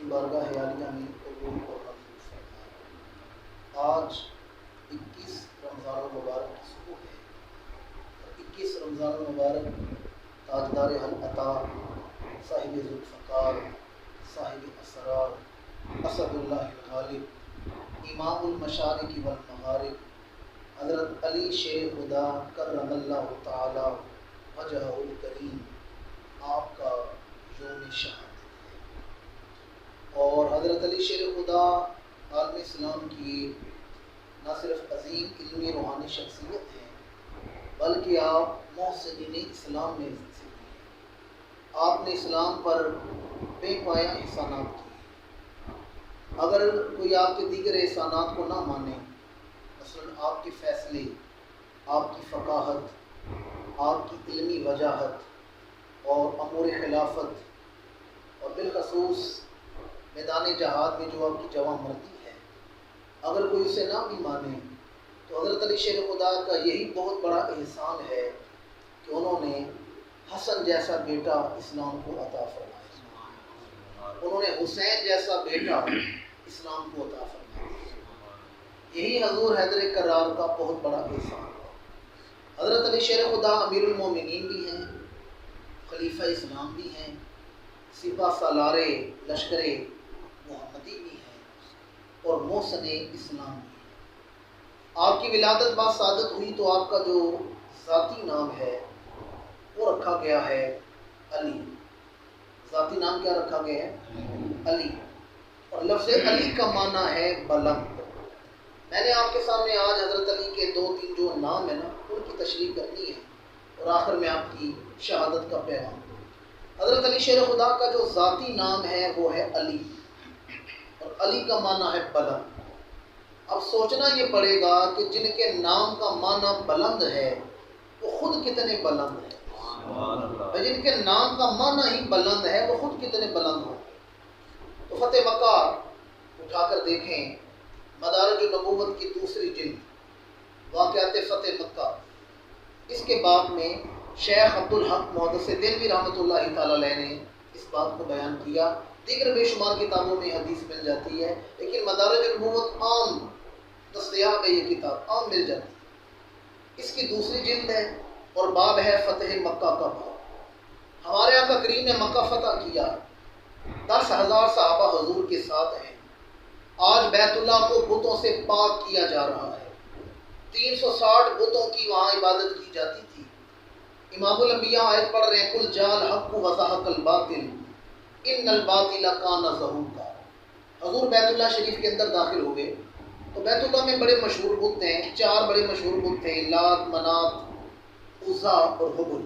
کی بارگاہ عالیہ میں قبول اور منظور فرمائے۔ آج 21 رمضان المبارک کی صبح ہے اور 21 رمضان المبارک تاجدار العطا، صاحب ذوالفقار، صاحب اسرار، اسد اللہ الغالب، امام المشارق والمغارب، حضرت علی شیر خدا کرم اللہ تعالی وجہہ الکریم، آپ کا یوم شہادت ہے۔ اور حضرت علی شیر خدا عالم اسلام کی نہ صرف عظیم علمی روحانی شخصیت ہیں بلکہ آپ محسنین اسلام میں سے بھی ہیں۔ آپ نے اسلام پر بے پایا احسانات کیے۔ اگر کوئی آپ کے دیگر احسانات کو نہ مانے، مثلا آپ کے فیصلے، آپ کی فقاہت، آپ کی علمی وجاہت اور امور خلافت اور بالخصوص میدان جہاد میں جو آپ کی جواں مردی ہے، اگر کوئی اسے نہ بھی مانے تو حضرت علی شیر خدا کا یہی بہت بڑا احسان ہے کہ انہوں نے حسن جیسا بیٹا اسلام کو عطا فرمایا، انہوں نے حسین جیسا بیٹا اسلام کو عطا فرمایا۔ یہی حضور حیدر کرار کا بہت بڑا احسان ہے۔ حضرت علی شیر خدا امیر المومنین بھی ہیں، خلیفہ اسلام بھی ہیں، سپہ سالار لشکر محمدی بھی ہیں اور محسن اسلام بھی ہیں۔ آپ کی ولادت با سعادت ہوئی تو آپ کا جو ذاتی نام ہے وہ رکھا گیا ہے علی۔ ذاتی نام کیا رکھا گیا ہے؟ علی۔ اور لفظ علی کا معنی ہے بلند۔ میں نے آپ کے سامنے آج حضرت علی کے 2-3 جو نام ہیں نا ان کی تشریح کرنی ہے اور آخر میں آپ کی شہادت کا پیغام۔ حضرت علی شیر خدا کا جو ذاتی نام ہے وہ ہے علی، اور علی کا معنی ہے بلند۔ اب سوچنا یہ پڑے گا کہ جن کے نام کا معنی بلند ہے وہ خود کتنے بلند ہیں۔ جن کے نام کا معنی ہی بلند ہے وہ خود کتنے بلند ہوں۔ تو فتح مکہ اٹھا کر دیکھیں، مدارج النبوت کی دوسری جلد، واقعات فتح مکہ، اس کے باب میں شیخ عبدالحق محدث دہلوی رحمۃ اللہ تعالی علیہ نے اس بات کو بیان کیا۔ دیگر بے شمار کتابوں میں حدیث مل جاتی ہے، لیکن مدارج النبوت عام دستیاب ہے، یہ کتاب عام مل جاتی ہے۔ اس کی دوسری جلد ہے اور باب ہے فتح مکہ کا باب۔ ہمارے آقا کریم نے مکہ فتح کیا، 10,000 صحابہ حضور کے ساتھ ہیں۔ آج بیت اللہ کو بتوں سے پاک کیا جا رہا ہے۔ 360 بتوں کی وہاں عبادت کی جاتی تھی۔ امام الانبیاء آیت پڑھ رہے ہیں، قل جاء الحق وزهق الباطل ان الباطل کان زہوقا۔ حضور بیت اللہ شریف کے اندر داخل ہوئے تو بیت اللہ میں بڑے مشہور بت ہیں، 4 بڑے مشہور بت تھے، لات، منات، عزا اور حبل۔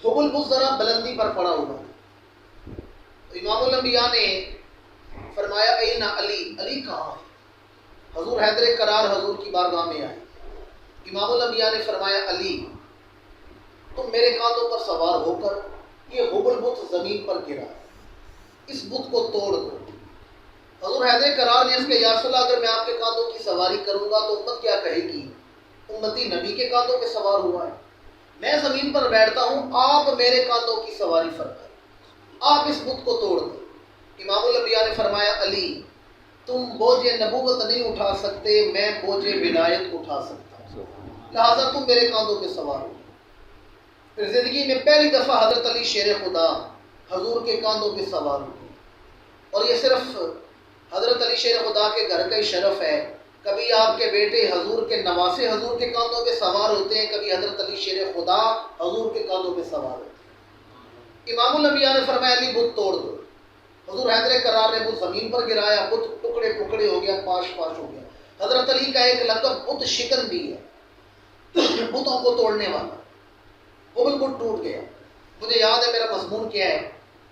حبل بت ذرا بلندی پر پڑا ہوا تھا۔ تو امام الانبیاء نے فرمایا این علی، علی کہاں ہے؟ حضور حیدر کرار حضور کی بارگاہ میں آئے۔ امام الانبیاء نے فرمایا علی، تم میرے کاندھوں پر سوار ہو کر، یہ حبل بت زمین پر گرا ہے، اس بت کو توڑ دو۔ حضور حیدر کرار نے اس کے یا رسول اللہ، اگر میں آپ کے کاندھوں کی سواری کروں گا تو امت کیا کہے گی؟ امتی نبی کے کاندھوں پہ سوار ہوا ہے، میں زمین پر بیٹھتا ہوں، آپ میرے کاندھوں کی سواری فرمائیں، آپ اس بت کو توڑ دیں۔ امام الانبیاء نے فرمایا علی، تم بوجھ نبوت نہیں اٹھا سکتے، میں بوجھ ولایت اٹھا سکتا ہوں، لہٰذا تم میرے کاندھوں پہ سوار ہو۔ پھر زندگی میں پہلی دفعہ حضرت علی شیر خدا حضور کے کاندھوں پہ سوار ہوئے۔ اور یہ صرف حضرت علی شیر خدا کے گھر کا ہی شرف ہے، کبھی آپ کے بیٹے حضور کے نواسے حضور کے کاندھوں پہ سوار ہوتے ہیں، کبھی حضرت علی شیر خدا حضور کے کاندھوں پہ سوار ہوتے ہیں۔ امام الانبیاء نے فرمایا علی بت توڑ دو۔ حضور حیدر کرار نے بت زمین پر گرایا، بت ٹکڑے ٹکڑے ہو گیا، پاش پاش ہو گیا۔ حضرت علی کا ایک لقب بت شکن بھی ہے، بتوں کو توڑنے والا۔ وہ بالکل ٹوٹ گیا۔ مجھے یاد ہے میرا مضمون کیا ہے،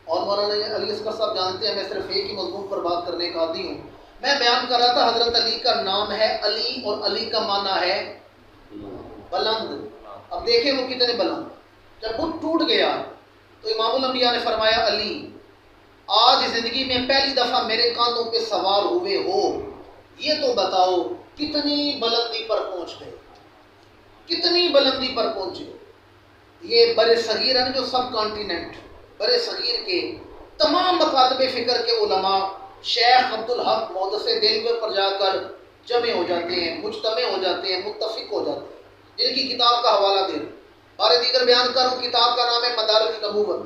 اور مولانا علی اصغر صاحب جانتے ہیں میں صرف ایک ہی مضمون پر بات کرنے کا عادی ہوں۔ میں بیان کر رہا تھا حضرت علی کا نام ہے علی، اور علی کا معنی ہے بلند۔ اب دیکھیں وہ کتنے بلند۔ جب بت ٹوٹ گیا تو امام الانبیاء نے فرمایا علی، آج زندگی میں پہلی دفعہ میرے کاندھوں پہ سوار ہوئے ہو، یہ تو بتاؤ کتنی بلندی پر پہنچ گئے، کتنی بلندی پر پہنچے۔ یہ برے صغیر ہے نا، جو سب کانٹیننٹ برے صغیر کے تمام مکاتب فکر کے علماء شیخ عبدالحق محدث دہلوی پر جا کر جمع ہو جاتے ہیں، مجتمع ہو جاتے ہیں، متفق ہو جاتے ہیں، جن کی کتاب کا حوالہ دے رہے ہیں۔ بارے دیگر بیان کروں، کتاب کا نام ہے مدارج النبوت،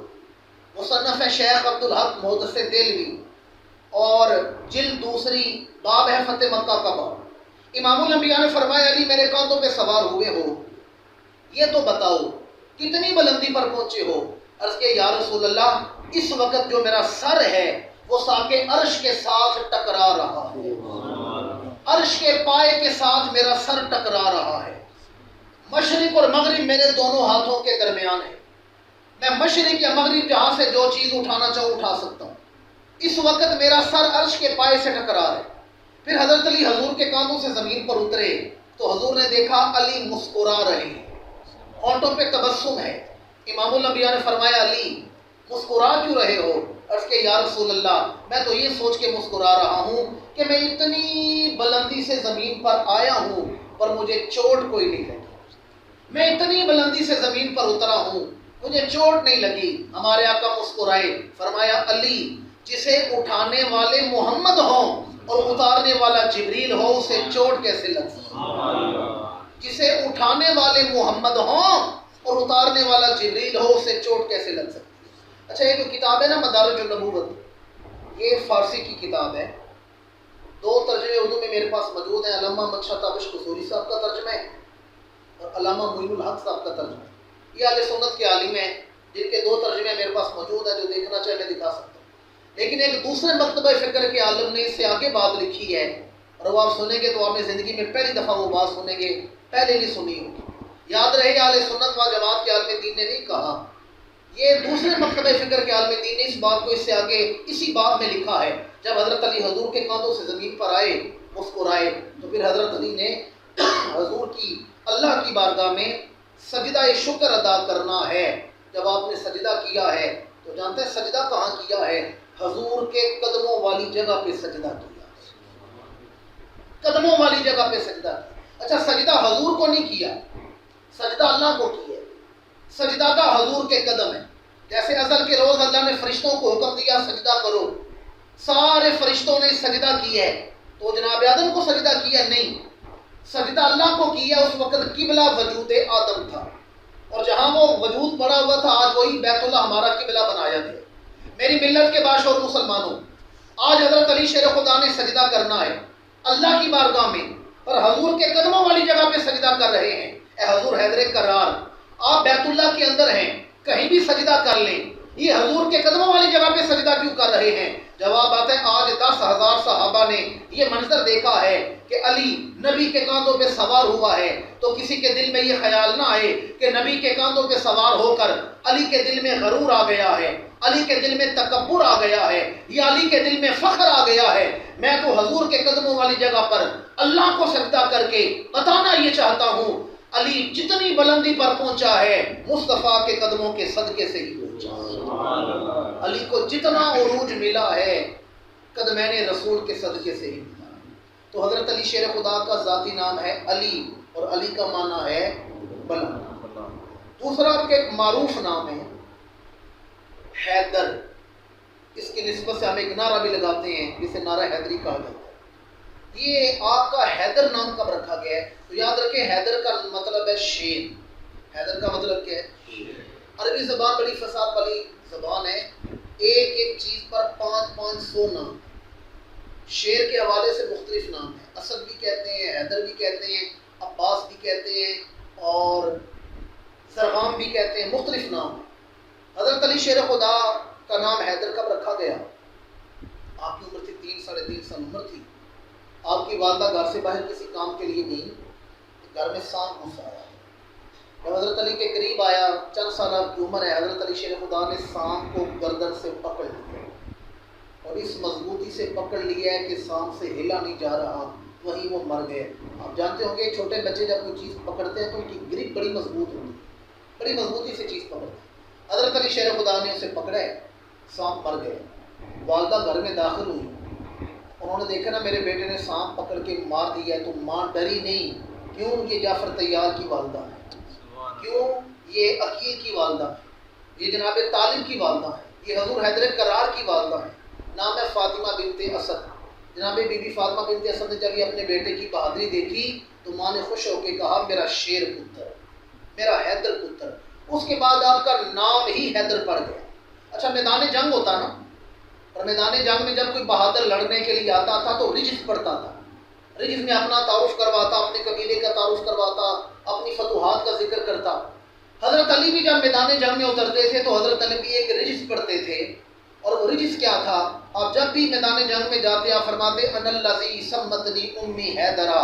مصنف ہے شیخ عبدالحق محدث دہلوی، اور جلد دوسری، باب ہے فتح مکہ کا باب۔ امام الانبیاء نے فرمایا علی میرے کاندھوں پہ سوار ہوئے ہو، یہ تو بتاؤ کتنی بلندی پر پہنچے ہو؟ عرض کہ یا رسول اللہ اس وقت جو میرا سر ہے وہ ساق عرش کے ساتھ ٹکرا رہا ہے، عرش کے پائے کے ساتھ میرا سر ٹکرا رہا ہے۔ مشرق اور مغرب میرے دونوں ہاتھوں کے درمیان ہے، میں مشرق یا مغرب جہاں سے جو چیز اٹھانا چاہوں اٹھا سکتا ہوں۔ اس وقت میرا سر عرش کے پائے سے ٹکرا ہے۔ پھر حضرت علی حضور کے کاندھوں سے زمین پر اترے تو حضور نے دیکھا علی مسکرا رہے ہیں، ہونٹوں پہ تبسم ہے۔ امام الانبیاء نے فرمایا علی مسکرا کیوں رہے ہو؟ عرض کہ یا رسول اللہ میں تو یہ سوچ کے مسکرا رہا ہوں کہ میں اتنی بلندی سے زمین پر آیا ہوں پر مجھے چوٹ کوئی نہیں لگی، میں اتنی بلندی سے زمین پر اترا ہوں مجھے چوٹ نہیں لگی۔ ہمارے آقا مسکرائے، فرمایا علی جسے اٹھانے والے محمد ہوں اور اتارنے والا جبریل ہو اسے چوٹ کیسے لگ سکتی؟ جسے اٹھانے والے محمد ہوں اور اتارنے والا جبریل ہو اسے چوٹ کیسے لگ سکتی؟ اچھا یہ جو کتاب ہے نا مدارج النبوت، یہ فارسی کی کتاب ہے، دو ترجمے اردو میں میرے پاس موجود ہیں، علامہ مدشاہ تابش قصوری صاحب کا ترجمہ ہے اور علامہ معین الحق صاحب کا ترجمہ ہے۔ یہ اہل سنت کے عالم ہیں جن کے دو ترجمے میرے پاس موجود ہیں، جو دیکھنا چاہے میں دکھا سکتا ہوں۔ لیکن ایک دوسرے مکتبہ فکر کے عالم نے اس سے آگے بات لکھی ہے، اور وہ آپ سنیں گے تو آپ نے زندگی میں پہلی دفعہ وہ بات سنیں گے، پہلے نہیں سنی ہوگی۔ یاد رہے اہل سنت و جماعت کے عالم دین نے نہیں کہا، یہ دوسرے مکتبہ فکر کے عالم دین نے اس بات کو اس سے آگے اسی باب میں لکھا ہے۔ جب حضرت علی حضور کے کاندھوں سے زمین پر آئے مسکرائے تو پھر حضرت علی نے حضور کی اللہ کی بارگاہ میں سجدہ شکر ادا کرنا ہے۔ جب آپ نے سجدہ کیا ہے تو جانتے ہیں سجدہ کہاں کیا ہے؟ حضور کے قدموں والی جگہ پہ سجدہ کیا، قدموں والی جگہ پہ سجدہ کیا۔ اچھا سجدہ حضور کو نہیں کیا، سجدہ اللہ کو کیا، سجدہ کا حضور کے قدم ہے۔ جیسے ازل کے روز اللہ نے فرشتوں کو حکم دیا سجدہ کرو، سارے فرشتوں نے سجدہ کیا ہے، تو جناب آدم کو سجدہ کیا نہیں، سجدہ اللہ کو کیا۔ اس وقت قبلہ وجود آدم تھا، اور جہاں وہ وجود پڑا ہوا تھا آج وہی بیت اللہ ہمارا قبلہ بنایا گیا۔ میری ملت کے باشعور مسلمانوں، آج حضرت علی شیر خدا نے سجدہ کرنا ہے اللہ کی بارگاہ میں، اور حضور کے قدموں والی جگہ پہ سجدہ کر رہے ہیں۔ اے حضور حیدر کرار، آپ بیت اللہ کے اندر ہیں، کہیں بھی سجدہ کر لیں، یہ حضور کے قدموں والی جگہ پہ سجدہ کیوں کر رہے ہیں؟ جواب آتا ہے آج 10,000 صحابہ نے یہ منظر دیکھا ہے کہ علی نبی کے کاندھوں پہ سوار ہوا ہے، تو کسی کے دل میں یہ خیال نہ آئے کہ نبی کے کاندھوں پہ سوار ہو کر علی کے دل میں غرور آ گیا ہے، علی کے دل میں تکبر آ گیا ہے، یا علی کے دل میں فخر آ گیا ہے۔ میں تو حضور کے قدموں والی جگہ پر اللہ کو سجدہ کر کے بتانا یہ چاہتا ہوں علی جتنی بلندی پر پہنچا ہے مصطفیٰ کے قدموں کے صدقے سے ہی پہنچا۔ علی کو جتنا عروج ملا ہے قدمین رسول کے صدقے سے ہی ملا۔ تو حضرت علی شیر خدا کا ذاتی نام ہے علی، اور علی کا معنی ہے بلند۔ دوسرا آپ کا ایک معروف نام ہے حیدر، اس کی نسبت سے ہم ایک نعرہ بھی لگاتے ہیں جسے نعرہ حیدری کہا جاتا ہے۔ یہ آپ کا حیدر نام کب رکھا گیا ہے؟ تو یاد رکھیں حیدر کا مطلب ہے شیر۔ حیدر کا مطلب کیا ہے؟ عربی زبان بڑی فصاحت والی زبان ہے، ایک ایک چیز پر 500 نام، شیر کے حوالے سے مختلف نام ہیں، اسد بھی کہتے ہیں، حیدر بھی کہتے ہیں، عباس بھی کہتے ہیں، اور زرغام بھی کہتے ہیں، مختلف نام ہیں۔ حضرت علی شیر خدا کا نام حیدر کب رکھا گیا؟ آپ کی عمر تھی 3 ساڑھے 3 سال عمر تھی، آپ کی والدہ گھر سے باہر کسی کام کے لیے گئی، گھر میں سانپ گھس آیا۔ جب حضرت علی کے قریب آیا، چند سال آپ کی عمر ہے، حضرت علی شیر خدا نے سانپ کو گردن سے پکڑ لیا، اور اس مضبوطی سے پکڑ لیا ہے کہ سانپ سے ہلا نہیں جا رہا، وہیں وہ مر گئے۔ آپ جانتے ہوں گے چھوٹے بچے جب کوئی چیز پکڑتے ہیں تو ان کی گرپ بڑی مضبوط ہوتی ہے، بڑی مضبوطی سے چیز پکڑتے ہیں۔ حضرت علی شیر خدا نے اسے پکڑا ہے، سانپ مر گئے۔ والدہ گھر میں داخل ہوئی، انہوں نے دیکھا نا میرے بیٹے نے سانپ پکڑ کے مار دیا ہے، تو ماں ڈری نہیں، کیوں؟ یہ جعفر طیار کی والدہ ہے، کیوں؟ یہ عقیل کی والدہ ہے، یہ جناب طالب کی والدہ ہے، یہ حضور حیدر کرار کی والدہ ہیں، نام ہے فاطمہ بنت اسد۔ جناب بی بی فاطمہ بنت اسد نے جب یہ اپنے بیٹے کی بہادری دیکھی تو ماں نے خوش ہو کے کہا میرا شیر پتر، میرا حیدر پتر۔ اس کے بعد آپ کا نام ہی حیدر پڑ گیا۔ اچھا میدان جنگ ہوتا نا، اور میدان جنگ میں جب کوئی بہادر لڑنے کے لیے آتا تھا تو رجس پڑھتا تھا، رجس میں اپنا تعارف کرواتا، اپنے قبیلے کا تعارف کرواتا، اپنی فتوحات کا ذکر کرتا۔ حضرت علی بھی جب میدان جنگ میں اترتے تھے تو حضرت علی بھی ایک رجس پڑھتے تھے، اور وہ رجس کیا تھا؟ آپ جب بھی میدان جنگ میں جاتے آپ فرماتے انا الذی سمتنی امی حیدرا،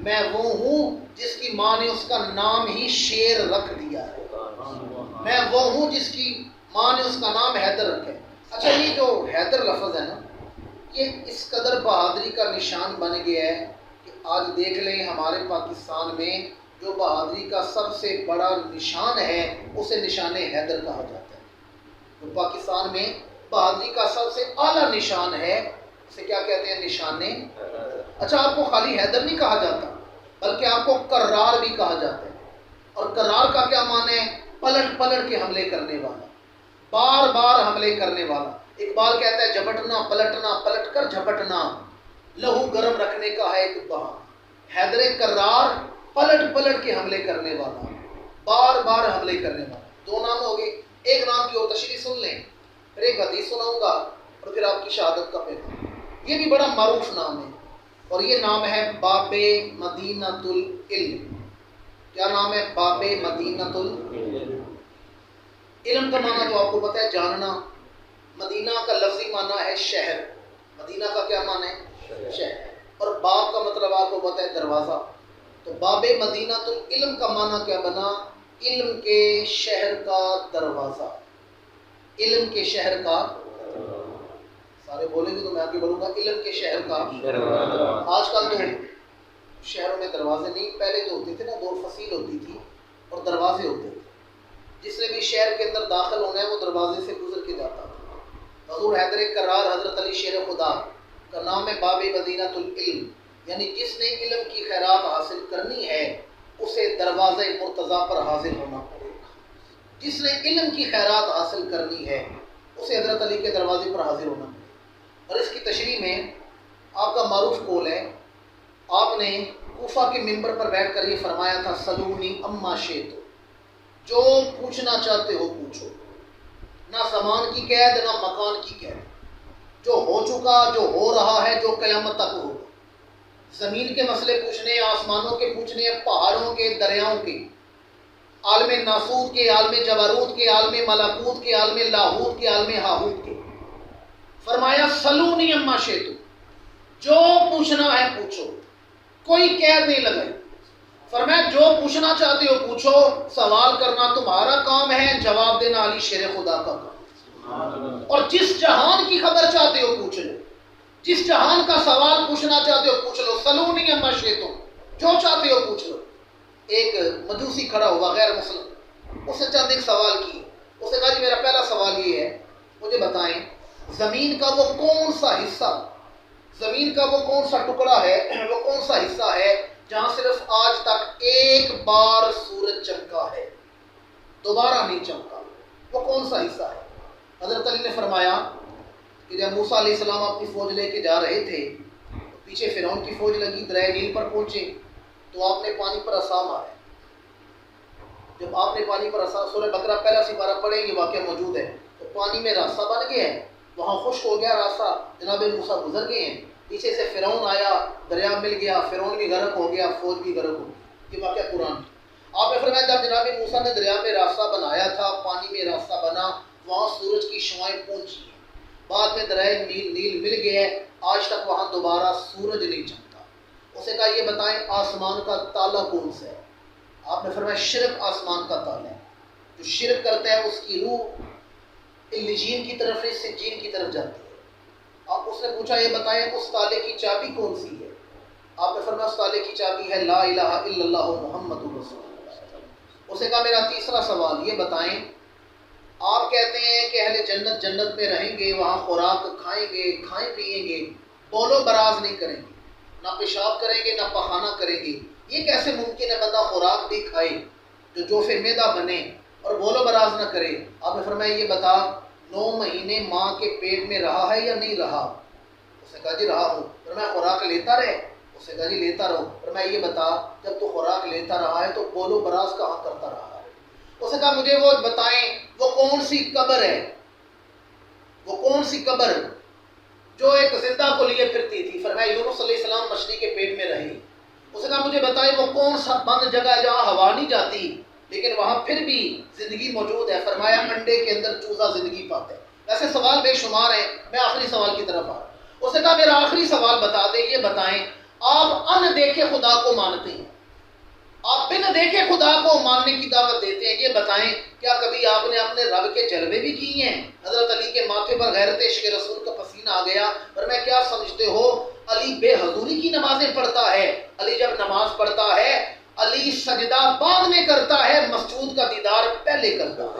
میں وہ ہوں جس کی ماں نے اس کا نام ہی شیر رکھ دیا ہے، میں وہ ہوں جس کی ماں نے اس کا نام حیدر رکھا ہے۔ اچھا یہ جو حیدر لفظ ہے نا، یہ اس قدر بہادری کا نشان بن گیا ہے کہ آج دیکھ لیں ہمارے پاکستان میں جو بہادری کا سب سے بڑا نشان ہے اسے نشان حیدر کہا جاتا ہے۔ تو پاکستان میں بہادری کا سب سے اعلیٰ نشان ہے، اسے کیا کہتے ہیں؟ نشان حیدر۔ اچھا آپ کو خالی حیدر نہیں کہا جاتا بلکہ آپ کو کرار بھی کہا جاتا ہے، اور کرار کا کیا معنی ہے؟ پلٹ پلٹ کے حملے کرنے والا، بار بار حملے کرنے والا۔ اقبال کہتا ہے جھپٹنا پلٹنا پلٹ کر جھپٹنا، لہو گرم رکھنے کا ہے ایک بہانہ۔ حیدر کرار پلٹ پلٹ کے حملے کرنے والا، بار بار حملے کرنے والا۔ دو نام ہو گئے، ایک نام کی اور تشریح سن لیں، پھر ایک حدیث سناؤں گا اور پھر آپ کی شہادت کا پیغام۔ یہ بھی بڑا معروف نام ہے، اور یہ نام ہے باب مدینۃ العلم۔ کیا نام ہے؟ باب مدینۃ العلم۔ علم کا معنی تو آپ کو پتہ ہے، جاننا۔ مدینہ کا لفظی معنی ہے شہر، مدینہ کا کیا معنی ہے؟ شہر۔ اور باب کا مطلب آپ کو پتہ ہے دروازہ، تو باب مدینۃ العلم کا معنی کیا بنا؟ علم کے شہر کا دروازہ، علم کے شہر کا، سارے بولیں گے تو میں آگے بولوں گا، علم کے شہر کا۔ آج کل تو شہروں میں دروازے نہیں، پہلے جو ہوتے تھے نا دور فصیل ہوتی تھی اور دروازے ہوتے تھے، جس نے بھی شہر کے اندر داخل ہونا ہے وہ دروازے سے گزر کے جاتا تھا۔ حضور حیدر کرار حضرت علی شیر خدا کا نام ہے باب مدینۃ العلم، یعنی جس نے علم کی خیرات حاصل کرنی ہے اسے دروازے مرتضیٰ پر حاضر ہونا پڑے گا۔ جس نے علم کی خیرات حاصل کرنی ہے اسے حضرت علی کے دروازے پر حاضر ہونا پڑے گا۔ اور اس کی تشریح میں آپ کا معروف قول ہے، آپ نے کوفہ کے منبر پر بیٹھ کر یہ فرمایا تھا سلونی اما شئتم، جو پوچھنا چاہتے ہو پوچھو، نہ زمان کی قید نہ مکان کی قید، جو ہو چکا، جو ہو رہا ہے، جو قیامت تک ہوگا۔ زمین کے مسئلے پوچھنے، آسمانوں کے پوچھنے، پہاڑوں کے، دریاؤں کے، عالم ناسوت کے، عالم جبروت کے، عالم ملکوت کے، عالم لاہوت کے، عالم ہاہوت کے۔ فرمایا سلونی اما شئتم، جو پوچھنا ہے پوچھو، کوئی قید نہیں لگائی۔ فرمایا جو پوچھنا چاہتے ہو پوچھو، سوال کرنا تمہارا کام ہے، جواب دینا علی شیر خدا کا کام۔ اور جس جہان کی خبر چاہتے ہو پوچھ لو، جس جہان کا سوال پوچھنا چاہتے ہو پوچھ لو، سلونی اما شئتم، جو چاہتے ہو پوچھ لو۔ ایک مجوسی کھڑا ہوا غیر مسلم، اس نے چند ایک سوال کیے، اس نے کہا جی میرا پہلا سوال یہ ہے، مجھے بتائیں زمین کا وہ کون سا حصہ، زمین کا وہ کون سا ٹکڑا ہے، وہ کون سا حصہ ہے جہاں صرف آج تک ایک بار سورج چمکا ہے، دوبارہ نہیں چمکا، وہ کون سا حصہ ہے؟ حضرت علی نے فرمایا کہ جب موسیٰ علیہ السلام اپنی فوج لے کے جا رہے تھے، پیچھے فرعون کی فوج لگی، دریائے نیل پر پہنچے تو آپ نے پانی پر عصا مارا۔ جب آپ نے پانی پر عصا، سورہ بقرہ پہلا سپارہ پڑھیں یہ واقعہ موجود ہے، تو پانی میں راستہ بن گیا ہے، وہاں خشک ہو گیا راستہ، جناب موسیٰ گزر گئے ہیں، پیچھے سے فرعون آیا، دریا مل گیا، فرعون بھی غرق ہو گیا، فوج بھی غرق ہو گئی۔ یہ واقعہ قرآن کی۔ آپ نے فرمایا جب جناب موسیٰ نے دریا میں راستہ بنایا تھا، پانی میں راستہ بنا، وہاں سورج کی شعائیں پہنچی ہیں، بعد میں دریا نیل مل گیا ہے، آج تک وہاں دوبارہ سورج نہیں چمکا۔ اسے کہا یہ بتائیں آسمان کا تالا کون سا ہے؟ آپ نے فرمایا شرک آسمان کا تالا ہے، جو شرک کرتا ہے اس کی روح الجین کی طرف سے سجین کی طرف جاتی ہے۔ آپ اس نے پوچھا یہ بتائیں اس تالے کی چابی کون سی ہے؟ آپ نے فرمایا اس تالے کی چابی ہے لا الہ الا اللہ محمد رسول اللہ۔ اسے کہا میرا تیسرا سوال یہ بتائیں، آپ کہتے ہیں کہ اہل جنت جنت میں رہیں گے، وہاں خوراک کھائیں گے، کھائیں پیئیں گے، بول و براز نہیں کریں گے، نہ پیشاب کریں گے نہ پخانہ کریں گے، یہ کیسے ممکن ہے بندہ خوراک بھی کھائے جو جوف معدہ بنے اور بول و براز نہ کرے؟ آپ نے فرمایا یہ بتا 9 مہینے ماں کے پیٹ میں رہا ہے یا نہیں رہا؟ اس نے کہا جی رہا ہوں۔ فرمایا خوراک لیتا رہے؟ اس نے کہا جی لیتا رہو۔ فرمایا یہ بتا جب تو خوراک لیتا رہا ہے تو بولو براز کہاں کرتا رہا ہے؟ اس نے کہا مجھے وہ بتائیں وہ کون سی قبر ہے، وہ کون سی قبر جو ایک زندہ کو لیے پھرتی تھی؟ فرمایا یونس علیہ السلام مچھلی کے پیٹ میں رہی۔ اس نے کہا مجھے بتائیں وہ کون سا بند جگہ ہے جہاں ہوا نہیں جاتی لیکن وہاں پھر بھی زندگی موجود ہے؟ فرمایا انڈے کے اندر چوزا زندگی پاتا ہے۔ ویسے سوال بے شمار ہیں، میں آخری سوال کی طرف آ رہا ہوں۔ اس نے کہا میرا آخری سوال بتا دیں، یہ بتائیں آپ ان دیکھے خدا کو مانتے ہیں، آپ بن دیکھے خدا کو ماننے کی دعوت دیتے ہیں، یہ بتائیں کیا کبھی آپ نے اپنے رب کے جلوے بھی کیے ہیں؟ حضرت علی کے ماتھے پر غیرت عشق رسول کا پسینہ آ گیا۔ اور میں کیا سمجھتے ہو علی بے حضوری کی نمازیں پڑھتا ہے؟ علی جب نماز پڑھتا ہے علی سجدہ بعد میں کرتا ہے، مسجود کا دیدار پہلے کرتا ہے۔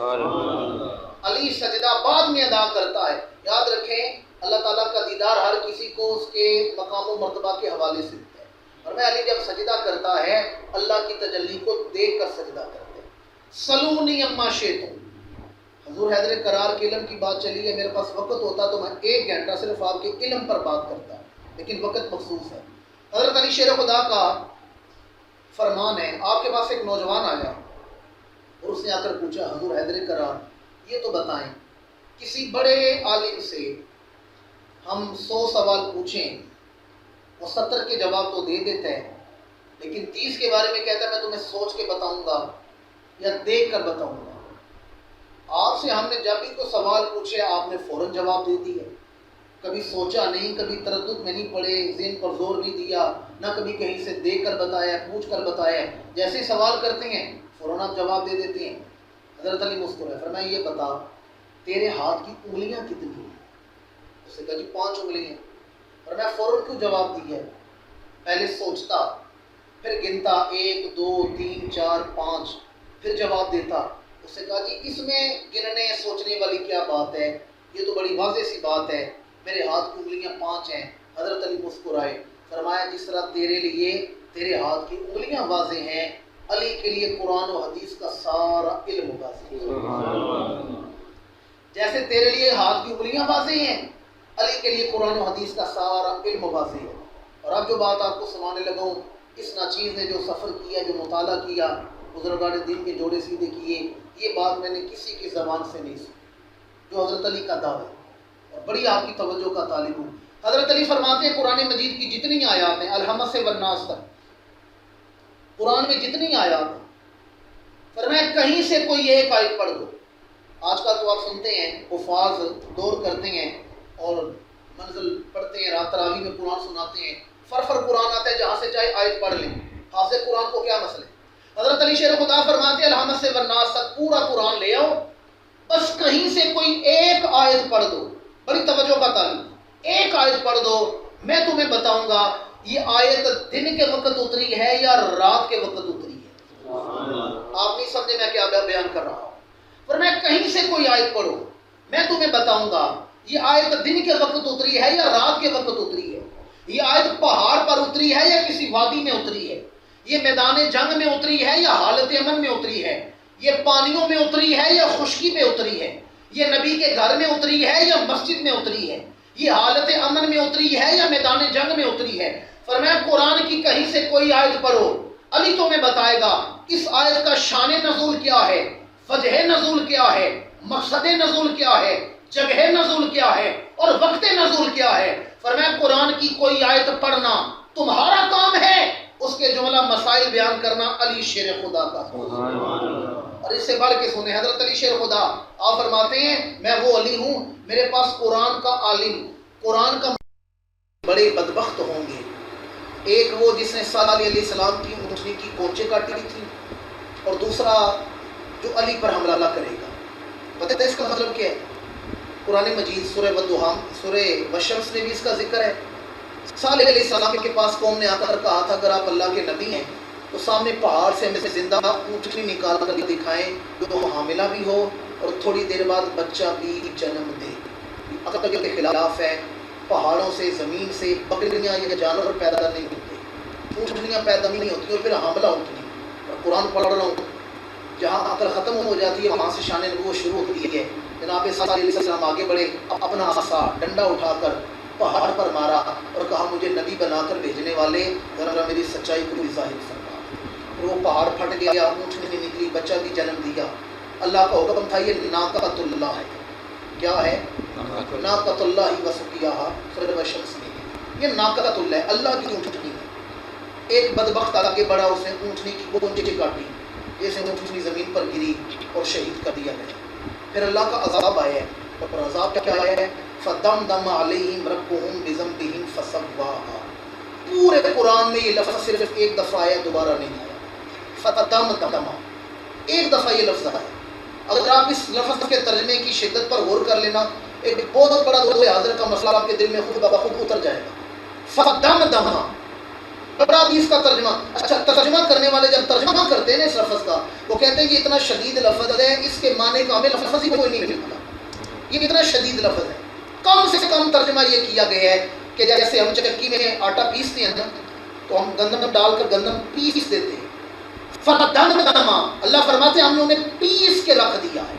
علی سجدہ بعد میں ادا کرتا ہے۔ یاد رکھیں اللہ تعالیٰ کا دیدار ہر کسی کو اس کے مقام و مرتبہ کے حوالے سے ہے، اور میں علی جب سجدہ کرتا ہے اللہ کی تجلی کو دیکھ کر سجدہ کرتے ہیں۔ سلونی اما شیتم، حضور حیدر کرار کے علم کی بات چلی ہے، میرے پاس وقت ہوتا تو میں 1 گھنٹہ صرف آپ کے علم پر بات کرتا، لیکن وقت مخصوص ہے۔ حضرت علی شیر خدا کا فرمان ہے، آپ کے پاس ایک نوجوان آیا اور اس نے آ کر پوچھا حضور حیدر کرار یہ تو بتائیں کسی بڑے عالم سے ہم 100 سوال پوچھیں وہ 70 کے جواب تو دے دیتا ہے لیکن 30 کے بارے میں کہتا ہے میں تمہیں سوچ کے بتاؤں گا یا دیکھ کر بتاؤں گا۔ آپ سے ہم نے جب بھی کوئی سوال پوچھے آپ نے فوراً جواب دے دیا، کبھی سوچا نہیں، کبھی تردد میں نہیں پڑے، ذہن پر زور نہیں دیا، نہ کبھی کہیں سے دیکھ کر بتایا، پوچھ کر بتایا، جیسے سوال کرتے ہیں فوراً آپ جواب دے دیتے ہیں۔ حضرت علی مسکرائے، فرمایا یہ بتا تیرے ہاتھ کی انگلیاں کتنی ہیں؟ اس نے کہا جی 5 انگلیاں۔ اور میں فوراً کیوں جواب دیا؟ پہلے سوچتا پھر گنتا 1 2 3 4 5 پھر جواب دیتا۔ اس نے کہا جی اس میں گننے سوچنے والی کیا بات ہے، یہ تو بڑی واضح سی بات ہے، میرے ہاتھ کی انگلیاں 5 ہیں۔ حضرت علی مسکرائے، فرمایا جس طرح تیرے لیے تیرے ہاتھ کی انگلیاں واضح ہیں علی کے لیے قرآن و حدیث کا سارا علم واضح ہے۔ جیسے تیرے لیے ہاتھ کی انگلیاں واضح ہیں علی کے لیے قرآن و حدیث کا سارا علم واضح ہے۔ اور اب جو بات آپ کو سنانے لگا ہوں، اس ناچیز نے جو سفر کیا، جو مطالعہ کیا، بزرگان دین کے جوڑے سیدھے کیے، یہ بات میں نے کسی کی زبان سے نہیں سنی جو حضرت علی کا دعویٰ ہے، اور بڑی آپ کی توجہ کا طالب ہوں۔ حضرت علی فرماتے ہیں قرآن مجید کی جتنی آیات ہیں الحمد سے والناس تک، قرآن میں جتنی آیات ہیں، فرمایا کہیں سے کوئی ایک آیت پڑھ دو۔ آج کل تو آپ سنتے ہیں حفاظ دور کرتے ہیں اور منزل پڑھتے ہیں، رات تراویح میں قرآن سناتے ہیں، فر قرآن آتا ہے جہاں سے چاہے آیت پڑھ لیں، حافظ قرآن کو کیا مسئلہ ہے؟ حضرت علی شیر خدا فرماتے ہیں الحمد سے والناس تک پورا قرآن لے آؤ، بس کہیں سے کوئی ایک آیت پڑھ دو، بڑی توجہ کا طالب، ایک آیت پڑھ دو، میں تمہیں بتاؤں گا یہ آیت دن کے وقت اتری ہے یا رات کے وقت اتری ہے۔ آپ نہیں سمجھے میں کیا بیان کر رہا ہوں؟ پر میں کہیں سے کوئی آیت پڑھو، میں تمہیں بتاؤں گا یہ آیت دن کے وقت اتری ہے یا رات کے وقت اتری ہے، یہ آیت پہاڑ پر اتری ہے یا کسی وادی میں اتری ہے، یہ میدان جنگ میں اتری ہے یا حالت امن میں اتری ہے، یہ پانیوں میں اتری ہے یا خشکی میں اتری ہے، یہ نبی کے گھر میں اتری ہے یا مسجد میں اتری ہے، یہ حالت امن میں اتری ہے یا میدان جنگ میں اتری ہے۔ فرمایا قرآن کی کہیں سے کوئی آیت پڑھو، علی تمہیں بتائے گا اس آیت کا شان نزول کیا ہے، وجہ نزول کیا ہے، مقصد نزول کیا ہے، جگہ نزول کیا ہے اور وقت نزول کیا ہے۔ فرمایا قرآن کی کوئی آیت پڑھنا تمہارا کام ہے، اس کے جملہ مسائل بیان کرنا علی شیر خدا کا۔ اور اس سے بڑھ کے سنیں حضرت علی شیر خدا، آپ فرماتے ہیں میں وہ علی ہوں میرے پاس قرآن کا عالم، قرآن کا بڑے بدبخت ہوں گے، ایک وہ جس نے صالح علیہ السلام کی اونٹنی کی کونچے کاٹی تھی، اور دوسرا جو علی پر حملہ کرے گا۔ پتہ ہے اس کا مطلب کیا ہے؟ قرآن مجید سورہ والضحیٰ، سورہ والشمس میں بھی اس کا ذکر ہے۔ صالح علیہ السلام کے پاس قوم نے آ کر کہا تھا اگر آپ اللہ کے نبی ہیں تو سامنے پہاڑ سے ہمیں زندہ اونٹنی نکال کر دکھائیں جو حاملہ بھی ہو اور تھوڑی دیر بعد بچہ بھی جنم دے۔ عقل کے خلاف ہے، پہاڑوں سے زمین سے بکریاں یا جانور پیدا نہیں ہوتے، اونٹنیاں پیدا نہیں ہوتی اور پھر حاملہ ہوتی ہیں۔ اور قرآن پڑھ رہا ہوں، جہاں عقل ختم ہو جاتی ہے وہاں سے شان نبوت شروع ہوتی ہے۔ جناب صلی اللہ علیہ وسلم آگے بڑھے، اپنا عصا ڈنڈا اٹھا کر پہاڑ پر مارا اور کہا مجھے نبی بنا کر بھیجنے والے ذرا میری سچائی کو بھی ظاہر فرما۔ اور وہ پہاڑ پھٹ گیا، اونٹنی نکلی، بچہ بھی جنم دیا۔ اللہ کا حکم تھا یہ ناقۃ اللہ ہے۔ کیا ہے؟ ناقۃ اللہ وسقیاھا سورۃ الشمس میں یہ ناقۃ اللہ ہے، اللہ کی اونٹنی ہے۔ ایک بدبخت آگے بڑھا، اس نے اونٹنی کی پونچھ کاٹی، جیسے اونٹنی زمین پر گری اور شہید کر دیا گیا۔ پھر اللہ کا عذاب آیا ہے، اور عذاب کیا آیا ہے؟ فَدَمْدَمَ عَلَيْهِمْ رَبُّهُمْ بِذَنبِهِمْ فَسَوَّاهَا۔ پورے قرآن میں یہ لفظ صرف ایک دفعہ آیا، دوبارہ نہیں آیا۔ فَدَمْدَمَ ایک دفعہ یہ لفظ آیا۔ اگر آپ اس لفظ کے ترجمے کی شدت پر غور کر لینا، ایک بہت بڑا روح حاضر کا مسئلہ آپ کے دل میں خود بخود اتر جائے گا۔ فَدَمْدَمَ بڑا بھی اس کا ترجمہ۔ اچھا، ترجمہ کرنے والے جب ترجمہ کرتے ہیں نا اس لفظ کا، وہ کہتے ہیں یہ اتنا شدید لفظ ہے، اس کے معنی کا ہمیں لفظ ہی کوئی نہیں ملتا، یہ اتنا شدید لفظ ہے۔ کم سے کم ترجمہ یہ کیا گیا ہے کہ جیسے ہم چکی میں آٹا پیستے ہیں نا، تو ہم گندم ڈال کر گندم پیس دیتے ہیں۔ فَدَمْدَمَ اللہ فرماتے ہیں ہم نے انہیں پیس کے رکھ دیا ہے۔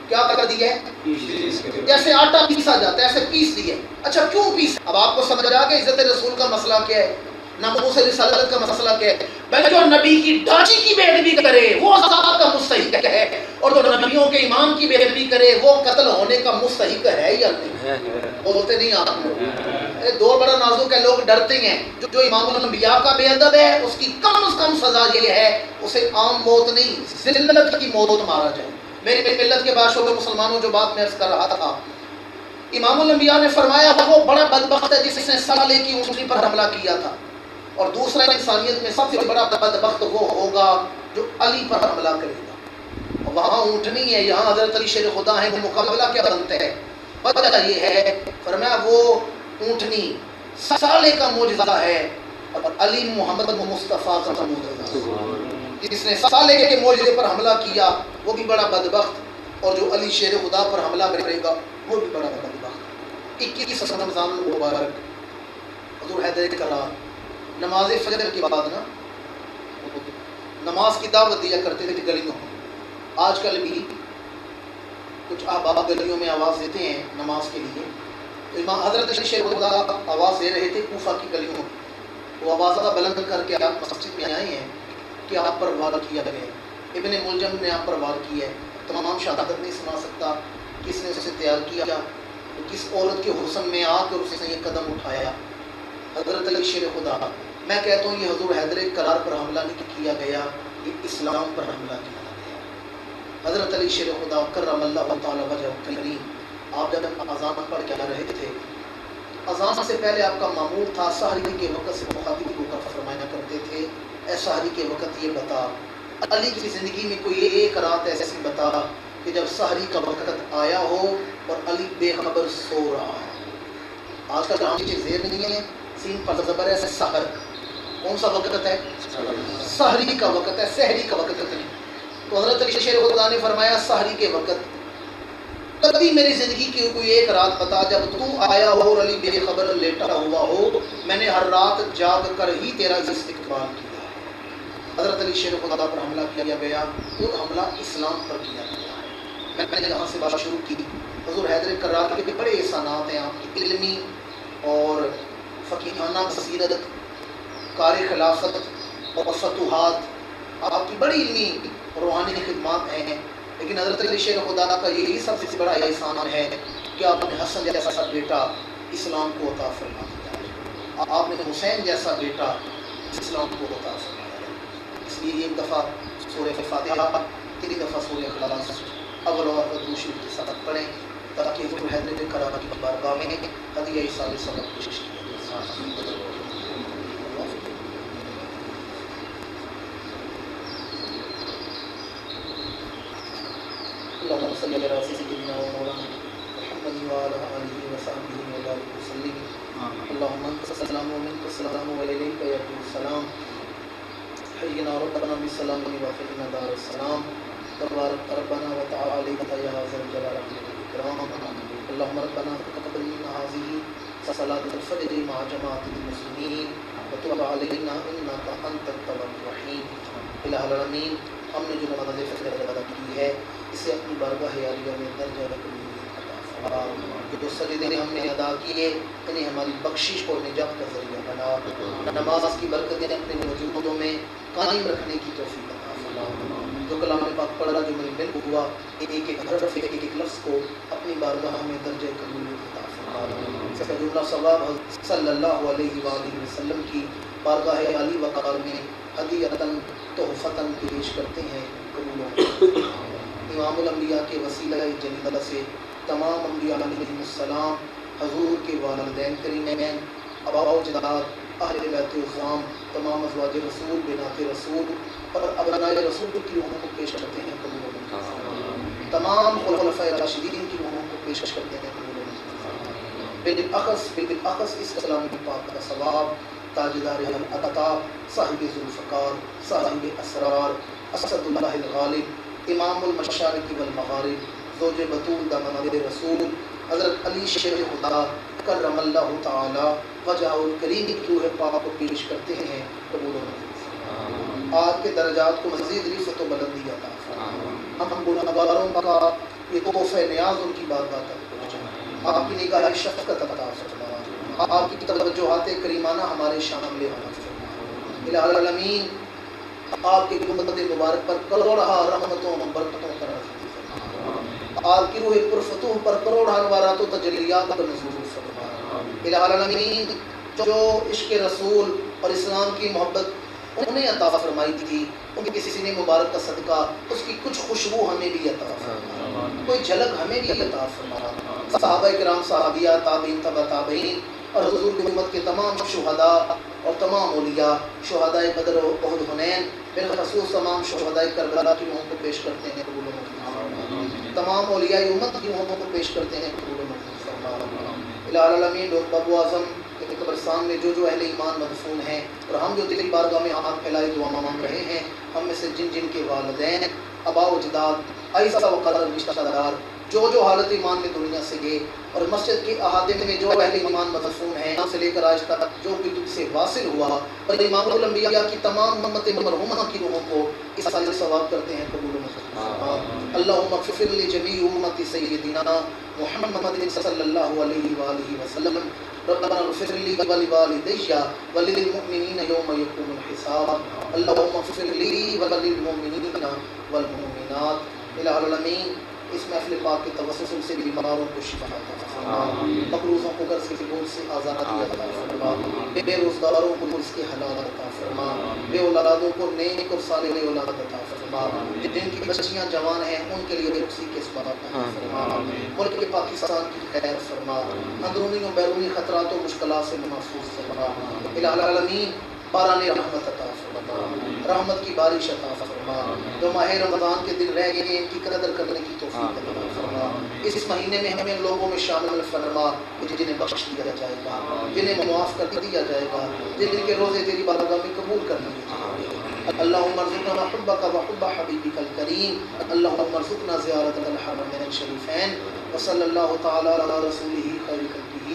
کیا کر دیا ہے؟ جیسے آٹا پیسا جاتا ہے ایسے پیس دیا۔ اچھا کیوں پیس؟ اب آپ کو سمجھ آ گیا عزت رسول کا مسئلہ کیا ہے، ناموس رسالت کا مسئلہ کیا ہے۔ بھائی جو نبی کی ڈھانچی کی بے ادبی کرے وہ عذاب کا مستحق ہے، اور جو نبیوں کے ایمان کی بے ادبی کرے وہ قتل ہونے کا مستحق ہے یا نہیں؟ بولتے نہیں آپ؟ دو بڑا نازک ہے، لوگ ڈرتے ہیں۔ جو امام الانبیاء کا بے ادب ہے اس کی کم از کم سزا یہ ہے اسے عام موت نہیں ذلت کی موت مارا جائے۔ میری ملت کے باشعور مسلمانوں جو بات میں عرض کر رہا تھا، امام الانبیاء نے فرمایا وہ بڑا بدبخت ہے جس نے سالے کی اونٹنی پر حملہ کیا تھا، اور دوسرا انسانیت میں سب سے بڑا بدبخت وہ ہوگا جو علی پر حملہ کرے گا۔ وہاں اونٹنی ہے، یہاں حضرت علی شیر خدا ہے، وہ مقابلہ کیا بنتا ہے؟ وجہ یہ ہے، فرمایا وہ اونٹنی سالے کا معجزہ ہے اور علی محمد مصطفیٰ کا معجزہ۔ جس نے سالے کے معجزے پر حملہ کیا وہ بھی بڑا بدبخت، اور جو علی شیر خدا پر حملہ کرے گا وہ بھی بڑا بدبخت۔ 21 رمضان المبارک حضور حیدر کرار نماز فجر کے بعد نا نماز کی دعوت دیا کرتے تھے گلیوں میں۔ آج کل بھی کچھ احباب گلیوں میں آواز دیتے ہیں نماز کے لیے، تو امام حضرت علی شیر خدا آواز دے رہے تھے کوفہ کی گلیوں میں، وہ آواز بلند کر کے آپ مسجد میں آئے ہیں کہ آپ پر وار کیا گیا، ابن ملجم نے آپ پر وار کیا ہے، تمام شہادت نہیں سنا سکتا کس نے اسے تیار کیا، کس عورت کے حسن میں آ کر اس نے یہ قدم اٹھایا۔ حضرت علی شیر خدا، میں کہتا ہوں یہ حضور حیدر کرار پر حملہ نہیں کیا گیا، یہ اسلام پر حملہ کیا گیا۔ حضرت علی شیر خدا کرم اللہ تعالی وجہ کریم، آپ جب اذان پڑھ کے آ رہے تھے، اذان سے پہلے آپ کا معمول تھا سحری کے وقت سے مخاطب کو فرمایا کرتے تھے، اے سحری کے وقت یہ بتا، علی کی زندگی میں کوئی ایک رات ایسی بتا کہ جب سحری کا وقت آیا ہو اور علی بے خبر سو رہا ہو۔ آج کل ہم چیز زیر نہیں ہے، سین پر زبر ہے، سحر کون سا وقت ہے؟ سحری کا وقت ہے، سحری کا وقت نہیں۔ تو حضرت علی شیر خدا نے فرمایا سحری کے وقت کبھی میری زندگی کی کوئی ایک رات بتا جب تو آیا ہو اور علی بے خبر لیٹا ہوا ہو، میں نے ہر رات جاگ کر ہی تیرا استقبال کیا۔ حضرت علی شیر خدا پر حملہ کیا گیا، اور حملہ اسلام پر کیا گیا۔ میں نے یہاں سے بات شروع کی، حضور حیدر کرار کے بڑے احسانات ہیں آپ کی علمی اور فقیہانہ بصیرت، کار خلافت اور فتوحات، آپ کی بڑی علمی روحانی خدمات ہیں، لیکن حضرت علی شیر خدا کا یہی سب سے بڑا احسان ہے کہ آپ نے حسن جیسا بیٹا اسلام کو عطا فرما دیا، آپ نے حسین جیسا بیٹا اسلام کو عطا فرمایا۔ اس لیے ایک دفعہ سورہ فاتحہ، 3 دفعہ سورہ اخلاص اول اور دوسری کے ساتھ پڑھیں تاکہ حضور حیدر کرار کی بارگاہ میں ہدیہ ایصال ثواب پیش کیا جائے۔ اللهم صل على سيدنا ومولانا محمد وعلى آله وصحبه وبارك وسلم۔ اللهم انت السلام ومنك السلام وإليك يرجع السلام، حينا ربنا بالسلام وفقنا دار السلام، تبارك ربنا وتعالى يا ذا الجلال والإكرام۔ اللهم ربنا تقبل منا هذه صلاة الفجر مع جماعة المسلمين وتب علينا إنك أنت التواب الرحيم۔ الہ العالمین، ہم نے جو نماز فجر ادا کی ہے اسے اپنی بارگاہ عالیہ میں درجہ قبولیت عطا فرما۔ جو سجدے ہم نے ادا کیے انہیں ہماری بخشش اور نجات کا ذریعہ بنا۔ نماز کی برکتیں اپنے وجودوں میں قائم رکھنے کی توفیق عطا فرما۔ جو کلام پاک پڑھا جو منبل ہوا ایک ایک حرف ایک ایک لفظ کو اپنی بارگاہ میں درجہ قبولیت عطا فرما۔ جملہ ثواب صلی اللہ علیہ وآلہ وسلم کی بارگاہ عالی وقار میں ہدیۃً تحفۃً پیش کرتے ہیں، قبول ہو۔ امام الانبیاء کے وسیلہ جلیلہ سے تمام انبیاء علیہم السلام، حضور کے والدین کریمین، آباء و اجداد، اہل بیت الظام، تمام ازواج رسول، بنات رسول اور ابناء رسول کی روحوں کو پیش کرتے ہیں، قبول ہو۔ تمام خلفاء راشدین کی روحوں کو پیش کرتے ہیں، قبول ہو۔ بالاخص اس کلام پاک کا ثواب تاجدار العطا، صاحب ذوالفقار، صاحب اسرار، اسد اللہ الغالب، امام المشارق والمغارب، زوج بطول دامناد رسول، حضرت علی شیر خدا کرم اللہ تعالی وجہ الکریم کی روح پاک کو پیش کرتے ہیں، قبول ہو۔ آپ کے درجات کو مزید رفعت و بلندی عطا فرما۔ ہم گنہگاروں کا یہ تحفہ نیاز ان کی بارگاہ تک پہنچے، آپ کی نگاہ شفقت عطا فرما، آپ کی توجہات کریمانہ ہمارے شامل فرما۔ الہ العالمین آپ کی امت مبارک پر کروڑہ رحمتوں و برکتوں کا نازل فرما، آپ کی روح پرفتوح پر کروڑہ انوارات و تجلیات کا نزول فرما۔ الہ العالمین جو عشق رسول اور اسلام کی محبت انہیں عطا فرمائی تھی، ان کی سینے مبارک کا صدقہ اس کی کچھ خوشبو ہمیں بھی عطا فرما، کوئی جھلک ہمیں بھی عطا فرما۔ صحابہ کرام، صحابیات، تابعین، تبع تابعین اور حضور کی امت کے تمام شہداء اور تمام اولیاء، شہداء بدر و احد حنین، بالخصوص تمام شہداء کربلا کی روحوں کو پیش کرتے ہیں، قبول و منظور فرما۔ تمام اولیاء امت کی روحوں کو پیش کرتے ہیں، قبول و منظور فرما۔ الہ العالمین بابو اعظم کے قبرستان میں جو اہل ایمان مدفون ہیں اور ہم جو تیری بارگاہ میں ہاتھ پھیلائے دعا مانگ رہے ہیں، ہم میں سے جن جن کے والدین، آباء و اجداد، ایسا وقدر رشتہ دار جو حالت ایمان میں دنیا سے گئے، اور مسجد کے احاطے میں جو اہل ایمان مدفون ہیں سے لے کر آج تک جو بھی تجھ سے واصل ہوا، اور امام الانبیاء کی تمام امت مرحومہ کی روحوں کو اس سال ثواب کرتے ہیں، قبول و منظور۔ اللہم اغفر لجمیع امت سیدنا محمد صلی اللہ علیہ وآلہ وسلم، ربنا اغفر لی ولوالدی وللمؤمنین یوم یقوم الحساب، اللہم اغفر لی وللمؤمنین والمؤمنات۔ الہ العالمین اس محفل پاک کے توسل سے بیماروں کو شفا عطا فرما، مقروضوں کو قرض کے بوجھ سے آزادی عطا فرما، بے روزگاروں کو رزق حلال عطا فرما، بے اولادوں کو نیک اور صالح اولاد عطا فرما، جن کی بچیاں جوان ہیں ان کے لیے رزق کے اسباب عطا فرما، ملک کے پاکستان کی خیر فرما، اندرونی و بیرونی خطرات و مشکلات سے محفوظ فرما۔ الہ العالمین باران رحمت عطا فرما، رحمت کی بارش عطا فرما، جو ماہ رمضان کے دن رہ گئے ان کی قدر کرنے کی توفیق عطا فرما۔ اس مہینے میں ہمیں لوگوں میں شامل فرما جنہیں بخش دیا جائے گا، جنہیں معاف کر دیا جائے گا، جن کے روزے تیری بارگاہ میں قبول کر لیے جائیں گے۔ اللہم ارزقنا حبک وحب حبیبک الکریم، اللہم ارزقنا زیارت الحرمین الشریفین، وصلی اللہ تعالی علی رسولہ خیر